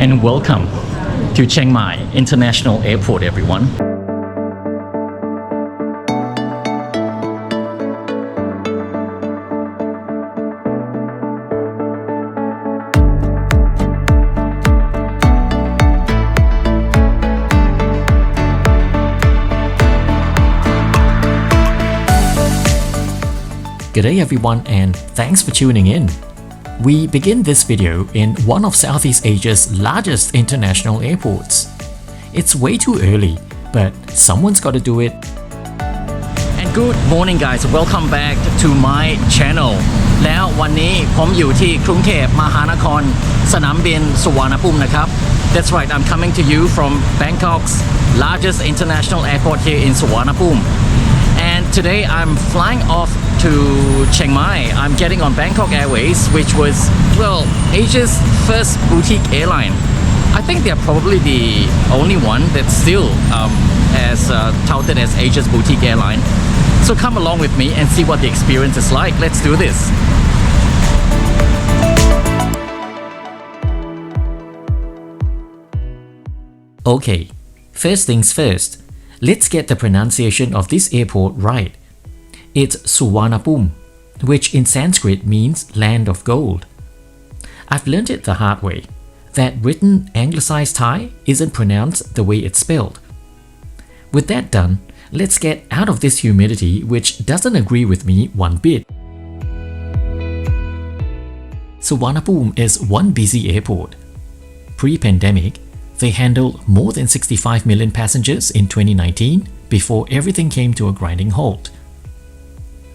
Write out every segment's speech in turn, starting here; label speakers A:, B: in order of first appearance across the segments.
A: and welcome to Chiang Mai International Airport, everyone.
B: G'day everyone, and thanks for tuning in. We begin this video in one of Southeast Asia's largest international airports. It's way too early, but someone's got to do it.
A: And good morning guys, welcome back to my channel. แล้ววันนี้ผมอยู่ที่กรุงเทพมหานครสนามบินสุวรรณภูมินะครับ That's right, I'm coming to you from Bangkok's largest international airport here in Suvarnabhumi. And today I'm flying off to Chiang Mai. I'm getting on Bangkok Airways, which was, well, Asia's first boutique airline. I think they're probably the only one that's still as touted as Asia's boutique airline. So come along with me and see what the experience is like. Let's do this.
B: Okay, first things first. Let's get the pronunciation of this airport right. It's Suvarnabhumi, which in Sanskrit means land of gold. I've learned it the hard way, that written anglicized Thai isn't pronounced the way it's spelled. With that done, let's get out of this humidity which doesn't agree with me one bit. Suvarnabhumi is one busy airport. Pre-pandemic, they handled more than 65 million passengers in 2019 before everything came to a grinding halt.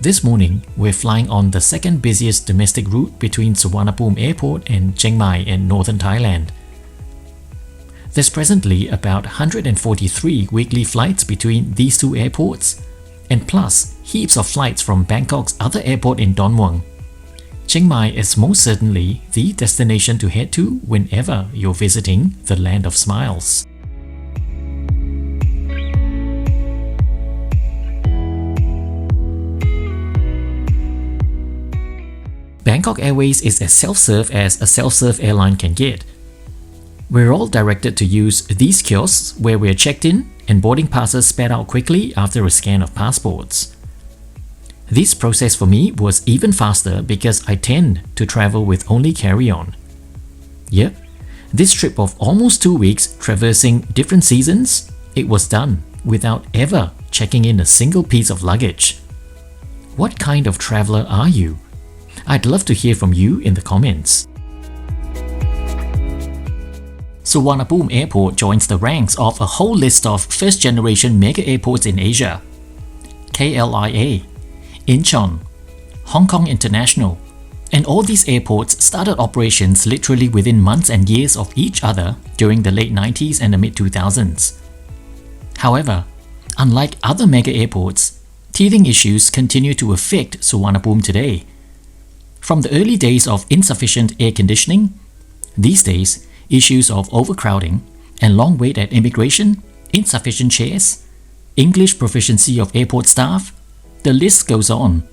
B: This morning, we're flying on the second busiest domestic route between Suvarnabhumi Airport and Chiang Mai in northern Thailand. There's presently about 143 weekly flights between these two airports, and plus heaps of flights from Bangkok's other airport in Don Mueang. Chiang Mai is most certainly the destination to head to whenever you're visiting the land of smiles. Bangkok Airways is as self-serve as a self-serve airline can get. We're all directed to use these kiosks where we're checked in and boarding passes sped out quickly after a scan of passports. This process for me was even faster because I tend to travel with only carry-on. Yep, this trip of almost 2 weeks traversing different seasons, it was done without ever checking in a single piece of luggage. What kind of traveler are you? I'd love to hear from you in the comments. Suvarnabhumi Airport joins the ranks of a whole list of first-generation mega airports in Asia. KLIA, Incheon, Hong Kong International, and all these airports started operations literally within months and years of each other during the late 90s and the mid-2000s. However, unlike other mega airports, teething issues continue to affect Suvarnabhumi today. From the early days of insufficient air conditioning, these days issues of overcrowding and long wait at immigration, insufficient chairs, English proficiency of airport staff, the list goes on.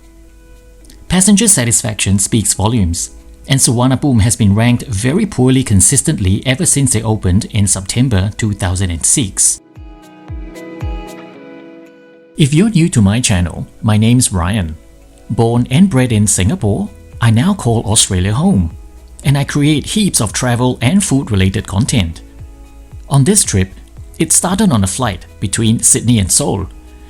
B: Passenger satisfaction speaks volumes, and Suvarnabhumi has been ranked very poorly consistently ever since they opened in September 2006. If you're new to my channel, my name's Ryan. Born and bred in Singapore, I now call Australia home, and I create heaps of travel and food-related content. On this trip, it started on a flight between Sydney and Seoul,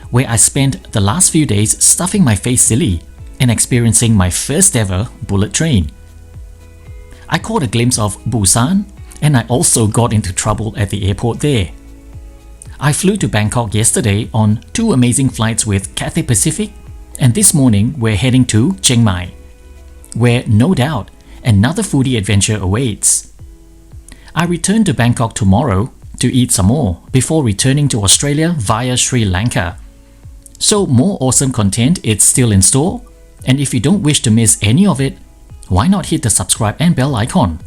B: where I spent the last few days stuffing my face silly and experiencing my first ever bullet train. I caught a glimpse of Busan, and I also got into trouble at the airport there. I flew to Bangkok yesterday on 2 amazing flights with Cathay Pacific, and this morning we're heading to Chiang Mai, where no doubt another foodie adventure awaits. I return to Bangkok tomorrow to eat some more before returning to Australia via Sri Lanka. So more awesome content is still in store, and if you don't wish to miss any of it, why not hit the subscribe and bell icon?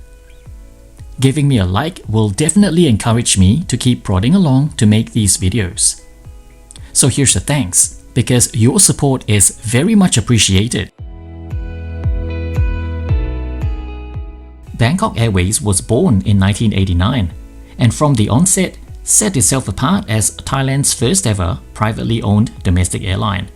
B: Giving me a like will definitely encourage me to keep prodding along to make these videos. So here's the thanks, because your support is very much appreciated. Bangkok Airways was born in 1989 and from the onset set itself apart as Thailand's first ever privately owned domestic airline.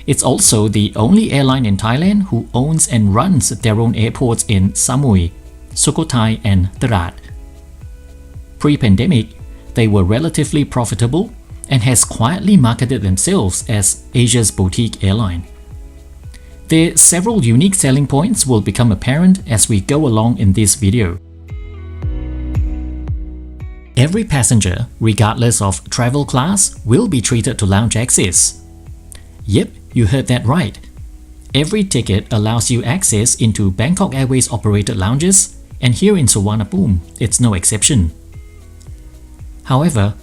B: It's also the only airline in Thailand who owns and runs their own airports in Samui, Sukhothai and Tarat. Pre-pandemic, they were relatively profitable and has quietly marketed themselves as Asia's boutique airline. Their several unique selling points will become apparent as we go along in this video. Every passenger, regardless of travel class, will be treated to lounge access. Yep, you heard that right. Every ticket allows you access into Bangkok Airways operated lounges, and here in Suvarnabhumi, it's no exception. However,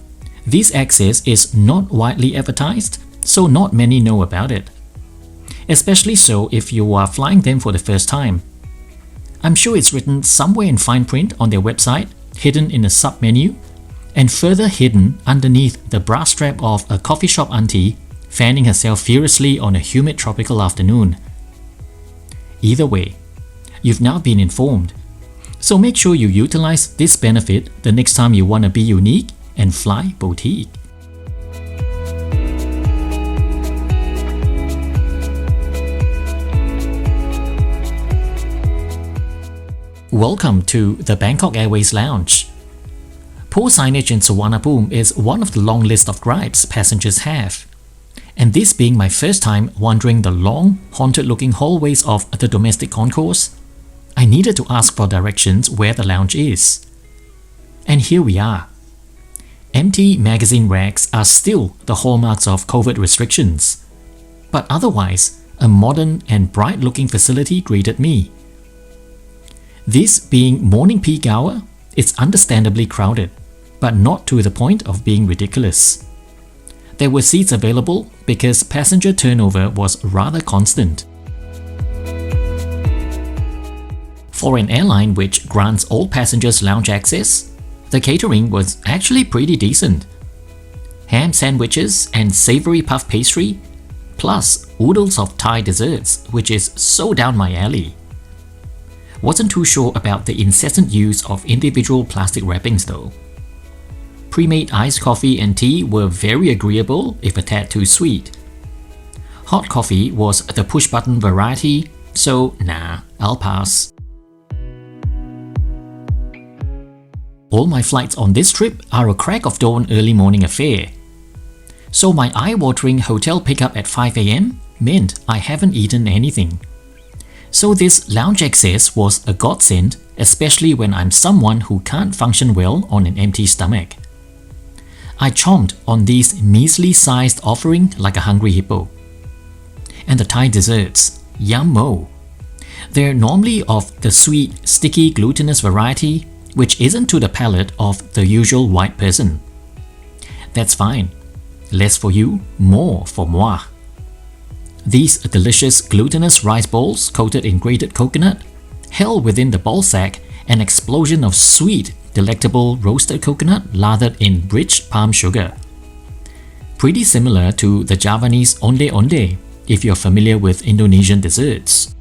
B: this access is not widely advertised, so not many know about it. Especially so if you are flying them for the first time. I'm sure it's written somewhere in fine print on their website, hidden in a sub-menu, and further hidden underneath the bra strap of a coffee shop auntie fanning herself furiously on a humid tropical afternoon. Either way, you've now been informed, so make sure you utilize this benefit the next time you want to be unique and fly boutique. Welcome to the Bangkok Airways Lounge. Poor signage in Suvarnabhumi is one of the long list of gripes passengers have. And this being my first time wandering the long, haunted-looking hallways of the domestic concourse, I needed to ask for directions where the lounge is. And here we are. Empty magazine racks are still the hallmarks of COVID restrictions. But otherwise, a modern and bright-looking facility greeted me. This being morning peak hour, it's understandably crowded, but not to the point of being ridiculous. There were seats available because passenger turnover was rather constant. For an airline which grants all passengers lounge access, the catering was actually pretty decent. Ham sandwiches and savory puff pastry, plus oodles of Thai desserts, which is so down my alley. Wasn't too sure about the incessant use of individual plastic wrappings though. Pre-made iced coffee and tea were very agreeable if a tad too sweet. Hot coffee was the push-button variety, so nah, I'll pass. All my flights on this trip are a crack of dawn early morning affair. So my eye-watering hotel pickup at 5 AM meant I haven't eaten anything. So this lounge access was a godsend, especially when I'm someone who can't function well on an empty stomach. I chomped on these measly-sized offering like a hungry hippo. And the Thai desserts, yum-mo. They're normally of the sweet, sticky, glutinous variety, which isn't to the palate of the usual white person. That's fine. Less for you, more for moi. These delicious glutinous rice balls coated in grated coconut held within the ball sack an explosion of sweet, delectable roasted coconut lathered in rich palm sugar. Pretty similar to the Javanese onde-onde if you're familiar with Indonesian desserts.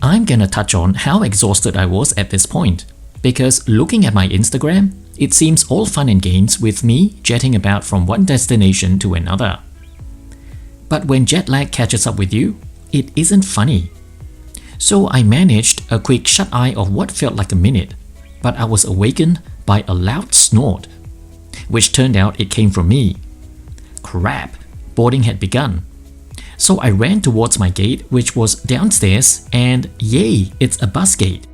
B: I'm gonna touch on how exhausted I was at this point, because looking at my Instagram, it seems all fun and games with me jetting about from one destination to another. But when jet lag catches up with you, it isn't funny. So I managed a quick shut-eye of what felt like a minute, but I was awakened by a loud snort, which turned out it came from me. Crap, boarding had begun. So I ran towards my gate, which was downstairs, and yay, it's a bus gate.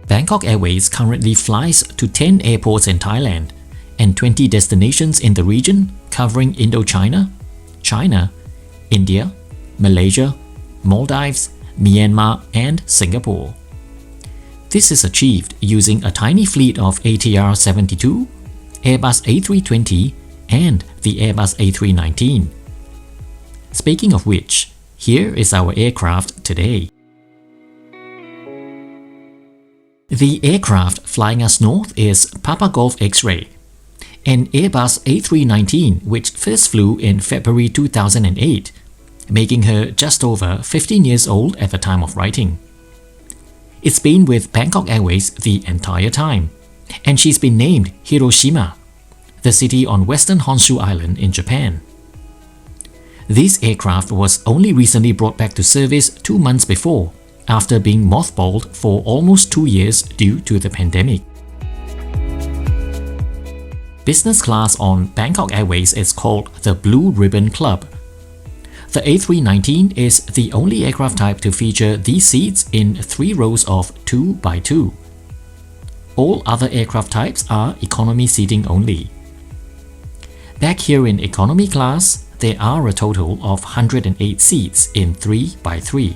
B: Bangkok Airways currently flies to 10 airports in Thailand and 20 destinations in the region covering Indochina, China, India, Malaysia, Maldives, Myanmar and Singapore. This is achieved using a tiny fleet of ATR 72, Airbus A320 and the Airbus A319. Speaking of which, here is our aircraft today. The aircraft flying us north is Papa Golf X-Ray, an Airbus A319 which first flew in February 2008, making her just over 15 years old at the time of writing. It's been with Bangkok Airways the entire time, and she's been named Hiroshima, the city on western Honshu Island in Japan. This aircraft was only recently brought back to service 2 months before, after being mothballed for almost 2 years due to the pandemic. Business class on Bangkok Airways is called the Blue Ribbon Club. The A319 is the only aircraft type to feature these seats in 3 rows of 2 by 2. All other aircraft types are economy seating only. Back here in economy class, there are a total of 108 seats in 3 by 3.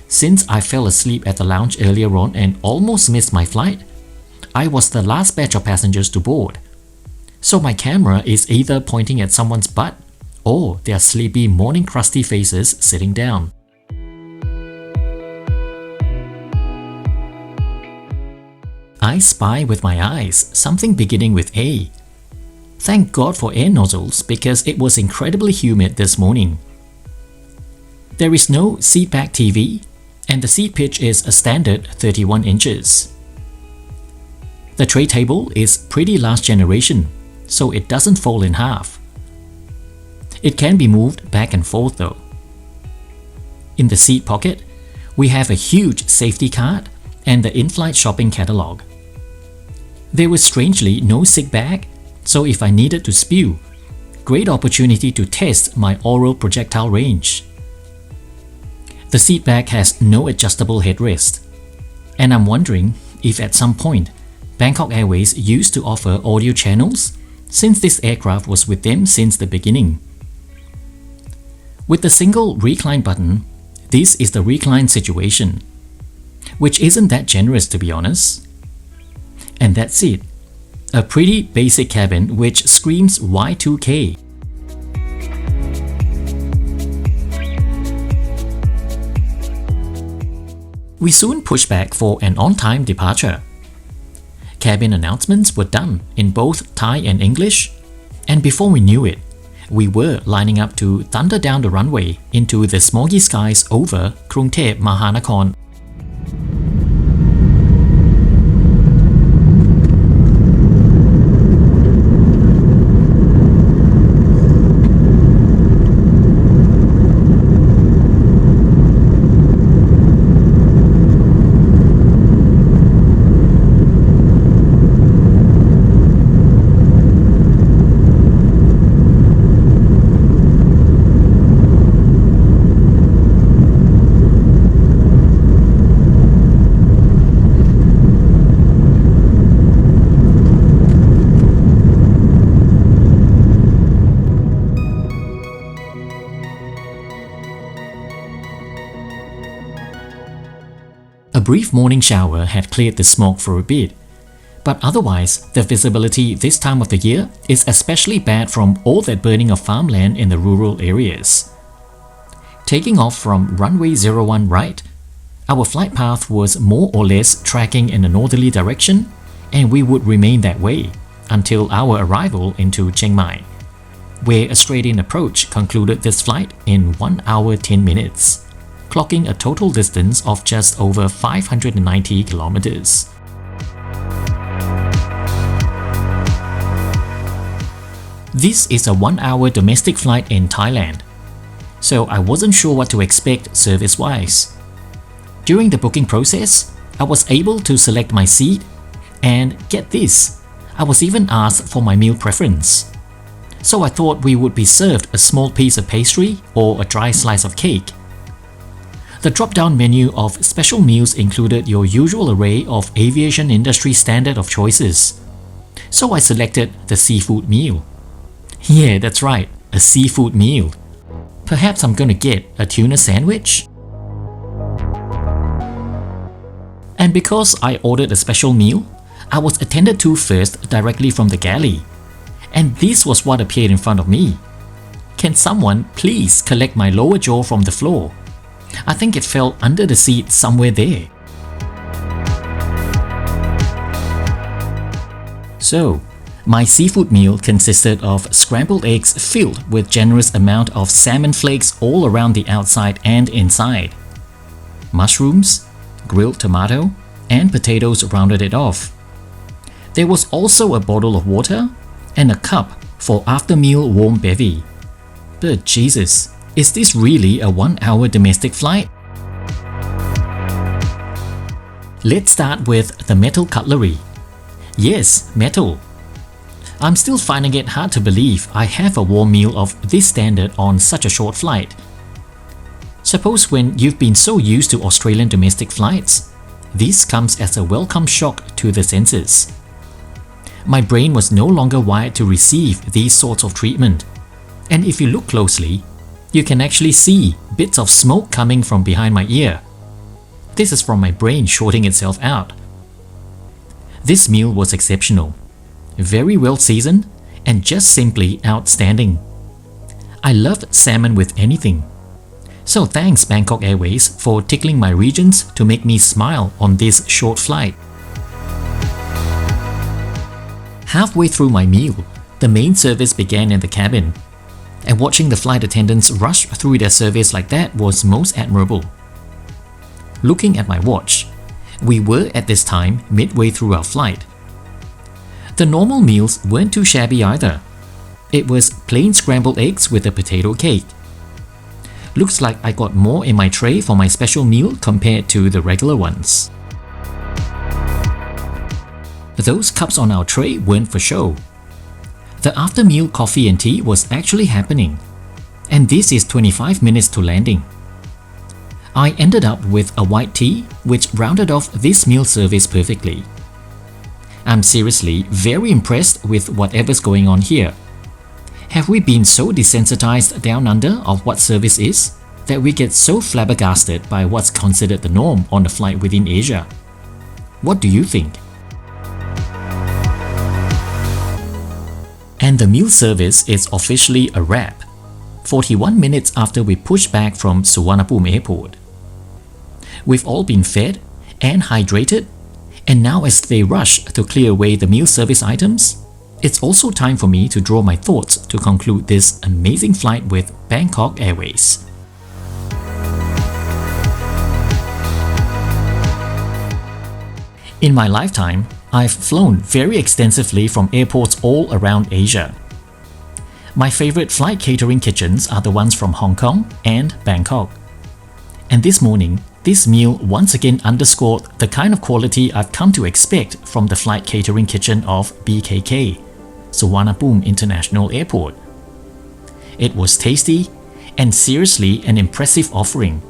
B: Since I fell asleep at the lounge earlier on and almost missed my flight, I was the last batch of passengers to board. So my camera is either pointing at someone's butt or their sleepy morning crusty faces sitting down. I spy with my eyes something beginning with A. Thank God for air nozzles because it was incredibly humid this morning. There is no seatback TV, and the seat pitch is a standard 31 inches. The tray table is pretty last generation, so it doesn't fold in half. It can be moved back and forth though. In the seat pocket, we have a huge safety card and the in-flight shopping catalog. There was strangely no sick bag, so if I needed to spew, great opportunity to test my oral projectile range. The seat back has no adjustable headrest, and I'm wondering if at some point Bangkok Airways used to offer audio channels since this aircraft was with them since the beginning. With the single recline button, this is the recline situation, which isn't that generous to be honest. And that's it. A pretty basic cabin which screams Y2K. We soon pushed back for an on-time departure. Cabin announcements were done in both Thai and English, and before we knew it, we were lining up to thunder down the runway into the smoggy skies over Krungthep Mahanakon. A brief morning shower had cleared the smog for a bit, but otherwise the visibility this time of the year is especially bad from all that burning of farmland in the rural areas. Taking off from runway 01 right, our flight path was more or less tracking in a northerly direction, and we would remain that way until our arrival into Chiang Mai, where a straight-in approach concluded this flight in 1 hour 10 minutes. Clocking a total distance of just over 590 kilometers. This is a 1-hour domestic flight in Thailand, so I wasn't sure what to expect service-wise. During the booking process, I was able to select my seat, and get this, I was even asked for my meal preference. So I thought we would be served a small piece of pastry or a dry slice of cake. The drop-down menu of special meals included your usual array of aviation industry standard of choices. So I selected the seafood meal. Yeah, that's right, a seafood meal. Perhaps I'm gonna get a tuna sandwich? And because I ordered a special meal, I was attended to first directly from the galley. And this was what appeared in front of me. Can someone please collect my lower jaw from the floor? I think it fell under the seat somewhere there. So, My seafood meal consisted of scrambled eggs filled with generous amount of salmon flakes all around the outside and inside. Mushrooms, grilled tomato, and potatoes rounded it off. There was also a bottle of water and a cup for after-meal warm bevy. But Jesus, is this really a 1-hour domestic flight? Let's start with the metal cutlery. Yes, metal. I'm still finding it hard to believe I have a warm meal of this standard on such a short flight. Suppose when you've been so used to Australian domestic flights, this comes as a welcome shock to the senses. My brain was no longer wired to receive these sorts of treatment, and if you look closely, you can actually see bits of smoke coming from behind my ear. This is from my brain shorting itself out. This meal was exceptional, very well seasoned, and just simply outstanding. I loved salmon with anything. So thanks Bangkok Airways for tickling my regions to make me smile on this short flight. Halfway through my meal, the main service began in the cabin, and watching the flight attendants rush through their service like that was most admirable. Looking at my watch, we were at this time midway through our flight. The normal meals weren't too shabby either. It was plain scrambled eggs with a potato cake. Looks like I got more in my tray for my special meal compared to the regular ones. Those cups on our tray weren't for show. The after-meal coffee and tea was actually happening, and this is 25 minutes to landing. I ended up with a white tea, which rounded off this meal service perfectly. I'm seriously very impressed with whatever's going on here. Have we been so desensitized down under of what service is, that we get so flabbergasted by what's considered the norm on a flight within Asia? What do you think? And the meal service is officially a wrap, 41 minutes after we pushed back from Suvarnabhumi Airport. We've all been fed and hydrated, and now as they rush to clear away the meal service items, it's also time for me to draw my thoughts to conclude this amazing flight with Bangkok Airways. In my lifetime, I've flown very extensively from airports all around Asia. My favorite flight catering kitchens are the ones from Hong Kong and Bangkok. And this morning, this meal once again underscored the kind of quality I've come to expect from the flight catering kitchen of BKK, Suvarnabhumi International Airport. It was tasty and seriously an impressive offering.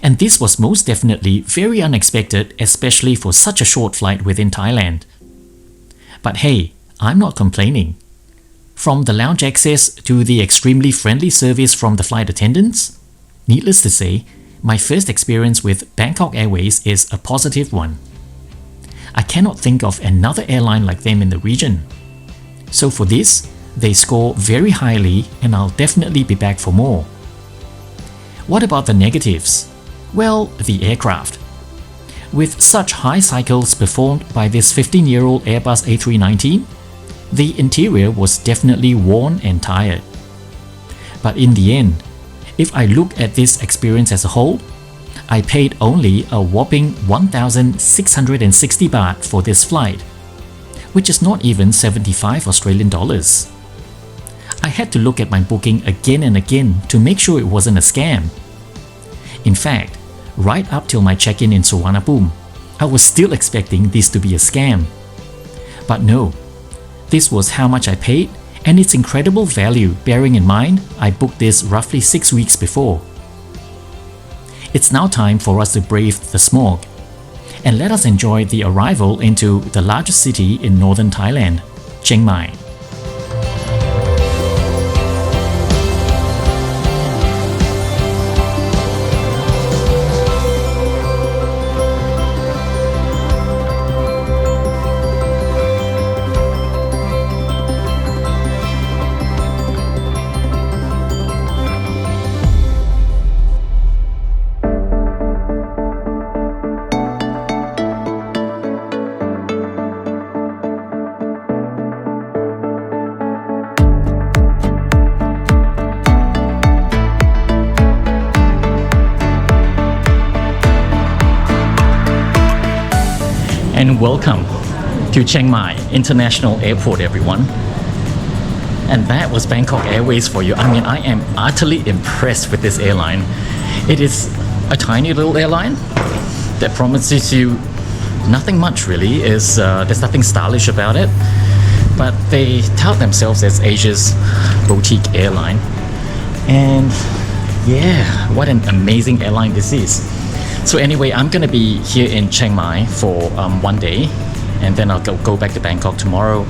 B: And this was most definitely very unexpected, especially for such a short flight within Thailand. But hey, I'm not complaining. From the lounge access to the extremely friendly service from the flight attendants, needless to say, my first experience with Bangkok Airways is a positive one. I cannot think of another airline like them in the region. So for this, they score very highly, and I'll definitely be back for more. What about the negatives? Well, the aircraft. With such high cycles performed by this 15-year-old Airbus A319, the interior was definitely worn and tired. But in the end, if I look at this experience as a whole, I paid only a whopping 1,660 baht for this flight, which is not even 75 Australian dollars. I had to look at my booking again and again to make sure it wasn't a scam. In fact, right up till my check-in in Suvarnabhumi, I was still expecting this to be a scam. But no, this was how much I paid, and its incredible value bearing in mind I booked this roughly 6 weeks before. It's now time for us to brave the smog, and let us enjoy the arrival into the largest city in northern Thailand, Chiang Mai.
A: and welcome to Chiang Mai International Airport, everyone. And that was Bangkok Airways for you. I mean, I am utterly impressed with this airline. It is a tiny little airline that promises you nothing much really. There's nothing stylish about it, but they tout themselves as Asia's boutique airline. And yeah, what an amazing airline this is. So anyway, I'm gonna be here in Chiang Mai for one day, and then I'll go back to Bangkok tomorrow.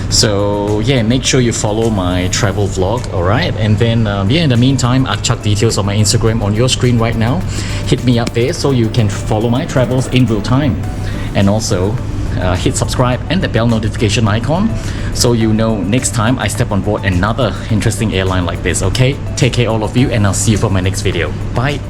A: So yeah, make sure you follow my travel vlog, alright? And then yeah, in the meantime, I'll chuck details on my Instagram on your screen right now. Hit me up there so you can follow my travels in real time. And also hit subscribe and the bell notification icon so you know next time I step on board another interesting airline like this, okay? Take care all of you, and I'll see you for my next video. Bye!